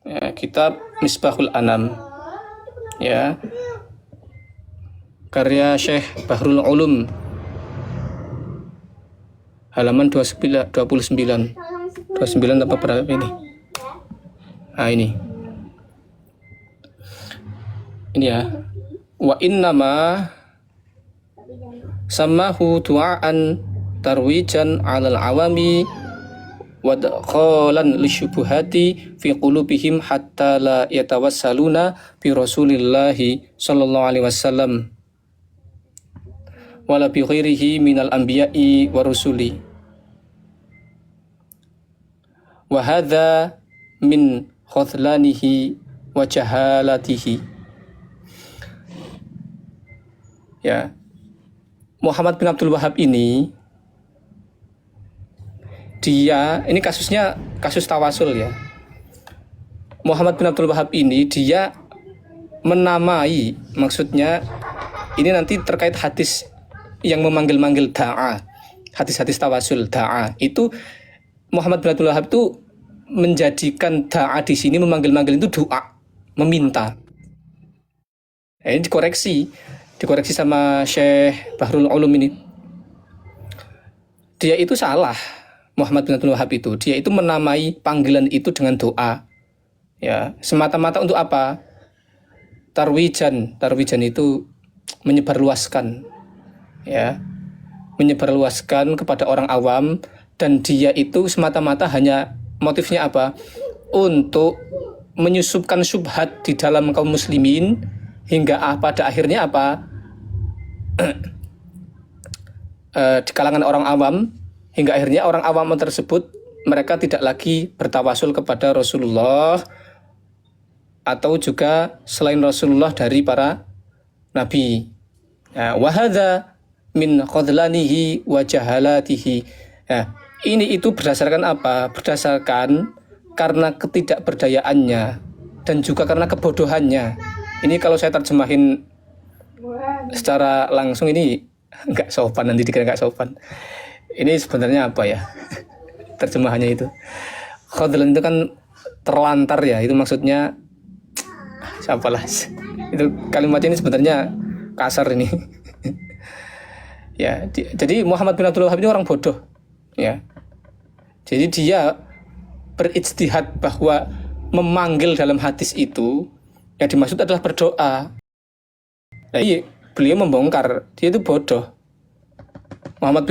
ya, kitab Misbahul Anam, ya, karya Syekh Bahrul Ulum, halaman 29 apa berapa ini? Nah ini ya. Wa innama samahu du'aan tarwijan 'alal awami wa dakhalan lisyubuhati fi qulubihim hatta la yatawassaluna bi Rasulillahi sallallahu alaihi wasallam wala bi ghairihi minal anbiya'i wa rusuli. Wa hadza min khudlanihi wa jahalatihi. Ya, Muhammad bin Abdul Wahhab ini kasusnya kasus tawasul ya. Muhammad bin Abdul Wahhab ini dia menamai, maksudnya ini nanti terkait hadis yang memanggil-manggil da'a, hadis-hadis tawasul da'a itu Muhammad bin Abdul Wahhab itu menjadikan da'a di sini memanggil-manggil itu doa, meminta. Ini dikoreksi sama Syekh Bahrul Ulum ini. Dia itu salah. Muhammad bin Abdul Wahhab dia itu menamai panggilan itu dengan doa. Ya, semata-mata untuk apa? Tarwijan itu menyebarluaskan. Ya. Menyebarluaskan kepada orang awam, dan dia itu semata-mata hanya motifnya apa? Untuk menyusupkan syubhat di dalam kaum muslimin hingga pada akhirnya apa? Di kalangan orang awam, hingga akhirnya orang awam tersebut mereka tidak lagi bertawasul kepada Rasulullah atau juga selain Rasulullah dari para nabi. Wa hadza min khudlanihi wa jahalatihi. Ini itu berdasarkan apa? Berdasarkan karena ketidakberdayaannya dan juga karena kebodohannya. Ini kalau saya terjemahin secara langsung ini nggak sopan, nanti dikira nggak sopan. Ini sebenarnya apa ya terjemahannya itu? Khudlan itu kan terlantar ya, itu maksudnya siapalah. Itu kalimat ini sebenarnya kasar ini. Ya, jadi Muhammad bin Abdul Wahhab ini orang bodoh. Ya. Jadi dia berijtihad bahwa memanggil dalam hadis itu yang dimaksud adalah berdoa. Jadi beliau membongkar dia itu bodoh. Muhammad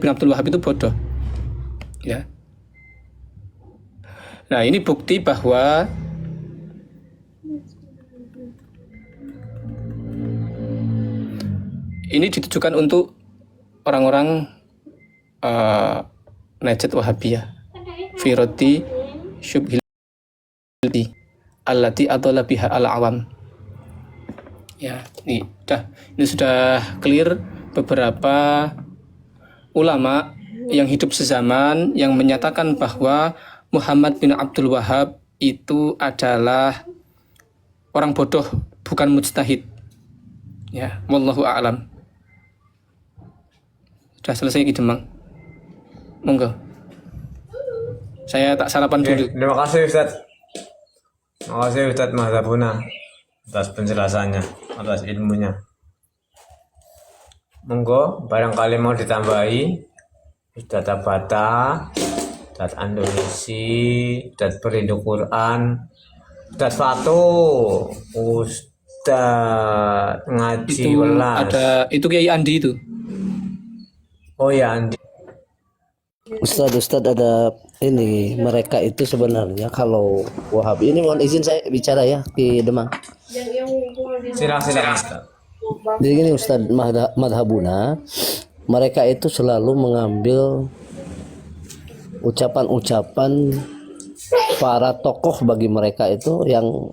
bin Abdul Wahhab itu bodoh. Ya. Nah, ini bukti bahwa ini ditujukan untuk orang-orang Najd Wahabiyah. Fi raddi syubhil allati adalla biha al-awam. Ya, ini sudah clear. Beberapa ulama yang hidup sezaman yang menyatakan bahwa Muhammad bin Abdul Wahhab itu adalah orang bodoh, bukan mujtahid. Ya, wallahu a'lam. Sudah selesai Ki Demang. Monggo. Saya tak sarapan dulu. Terima kasih Ustaz. Terima kasih Ustaz Mahzabuna atas penjelasannya, atas ilmunya. Monggo, barangkali mau ditambahi Ustaz Tabata, Ustaz Andonesia, Ustaz Perindu Quran, Ustaz Fatu, Ustaz Ngaji Itu Welas. ada itu Kiai Andi itu. Oh ya, Andi. Ustadz ada ini, mereka itu sebenarnya kalau Wahabi ini, mohon izin saya bicara ya di Demang. Silakan Ustaz. Jadi gini Ustadz, madhabuna mereka itu selalu mengambil ucapan-ucapan para tokoh bagi mereka itu yang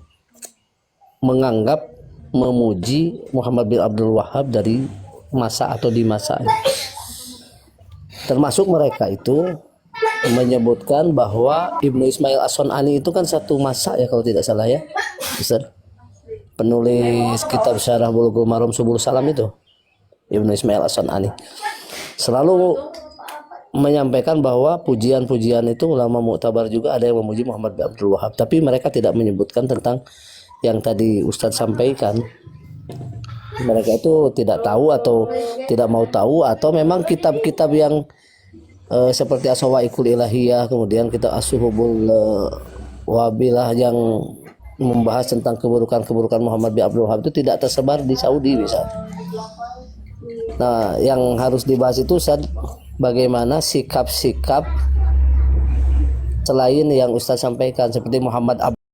menganggap memuji Muhammad bin Abdul Wahhab dari masa atau di masa. Termasuk mereka itu menyebutkan bahwa Ibnu Ismail As-Sun'ani itu kan satu masa ya kalau tidak salah ya Ustaz. Penulis kitab Syarah Bulughul Maram Subul Salam itu Ibnu Ismail As-Sun'ani selalu menyampaikan bahwa pujian-pujian itu ulama muktabar juga ada yang memuji Muhammad bin Abdul Wahab, tapi mereka tidak menyebutkan tentang yang tadi Ustadz sampaikan. Mereka itu tidak tahu atau tidak mau tahu, atau memang kitab-kitab yang seperti As-Sawa'iqul Ilahiyah, kemudian kitab As-Suhubul Wabilah yang membahas tentang keburukan-keburukan Muhammad bin Abdul Wahab itu tidak tersebar di Saudi misalnya. Nah, yang harus dibahas itu Ustaz, bagaimana sikap-sikap selain yang Ustaz sampaikan seperti Muhammad